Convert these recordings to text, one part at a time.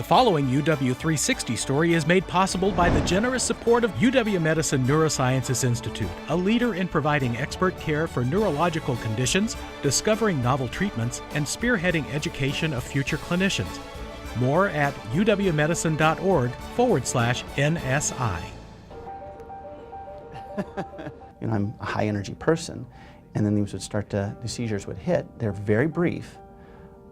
following UW360 story is made possible by the generous support of UW-Medicine Neurosciences Institute, a leader in providing expert care for neurological conditions, discovering novel treatments, and spearheading education of future clinicians. More at uwmedicine.org/NSI. I'm a high energy person, and then the seizures would hit. They're very brief,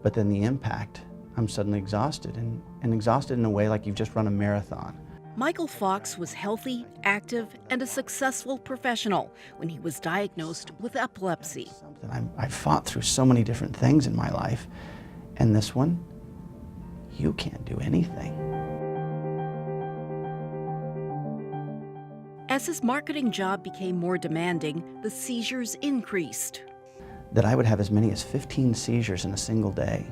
but then the impact, I'm suddenly exhausted, and exhausted in a way like you've just run a marathon. Michael Fox was healthy, active, and a successful professional when he was diagnosed with epilepsy. I've fought through so many different things in my life, and this one, you can't do anything. As his marketing job became more demanding, the seizures increased. That I would have as many as 15 seizures in a single day.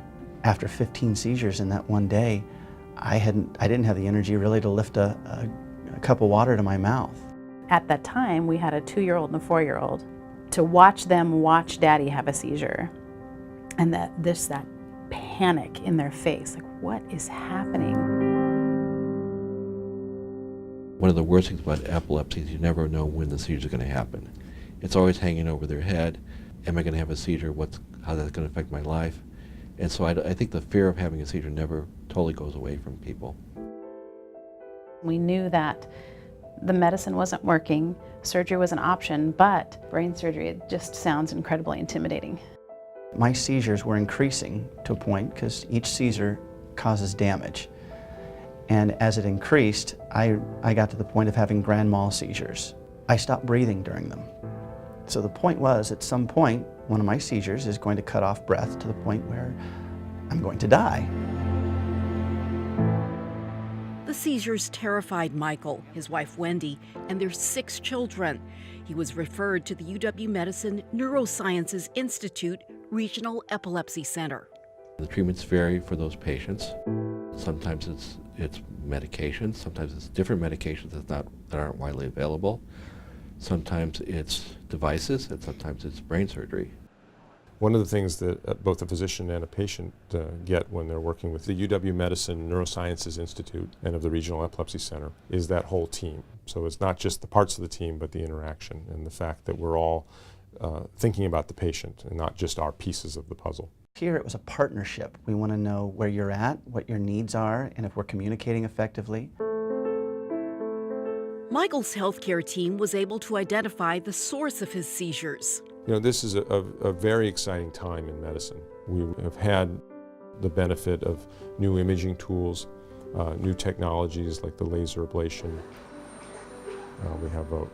After 15 seizures in that one day, I didn't have the energy really to lift a cup of water to my mouth. At that time, we had a 2-year-old and a 4-year-old. To watch them watch Daddy have a seizure, and that panic in their face, like, what is happening? One of the worst things about epilepsy is you never know when the seizure is going to happen. It's always hanging over their head. Am I going to have a seizure? How that's going to affect my life? And so I think the fear of having a seizure never totally goes away from people. We knew that the medicine wasn't working, surgery was an option, but brain surgery, it just sounds incredibly intimidating. My seizures were increasing to a point because each seizure causes damage. And as it increased, I got to the point of having grand mal seizures. I stopped breathing during them. So the point was, at some point, one of my seizures is going to cut off breath to the point where I'm going to die. The seizures terrified Michael, his wife Wendy, and their 6 children. He was referred to the UW-Medicine Neurosciences Institute Regional Epilepsy Center. The treatments vary for those patients. Sometimes it's medications, sometimes it's different medications that aren't widely available. Sometimes it's devices, and sometimes it's brain surgery. One of the things that both a physician and a patient get when they're working with the UW-Medicine Neurosciences Institute and of the Regional Epilepsy Center is that whole team. So it's not just the parts of the team, but the interaction and the fact that we're all thinking about the patient and not just our pieces of the puzzle. Here it was a partnership. We want to know where you're at, what your needs are, and if we're communicating effectively. Michael's healthcare team was able to identify the source of his seizures. This is a very exciting time in medicine. We have had the benefit of new imaging tools, new technologies like the laser ablation. We have the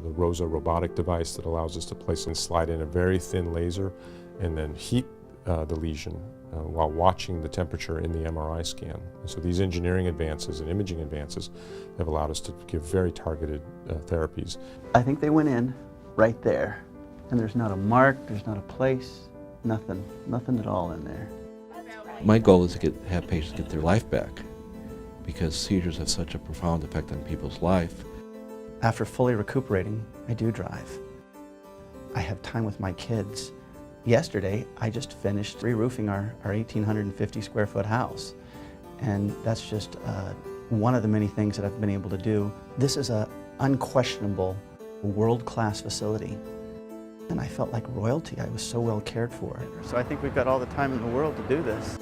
ROSA robotic device that allows us to place and slide in a very thin laser and then heat the lesion while watching the temperature in the MRI scan. And so these engineering advances and imaging advances have allowed us to give very targeted therapies. I think they went in right there, and there's not a mark, there's not a place, nothing at all in there. My goal is to have patients get their life back, because seizures have such a profound effect on people's life. After fully recuperating, I do drive. I have time with my kids. Yesterday, I just finished re-roofing our 1,850 square foot house. And that's just one of the many things that I've been able to do. This is an unquestionable world-class facility. And I felt like royalty. I was so well cared for. So I think we've got all the time in the world to do this.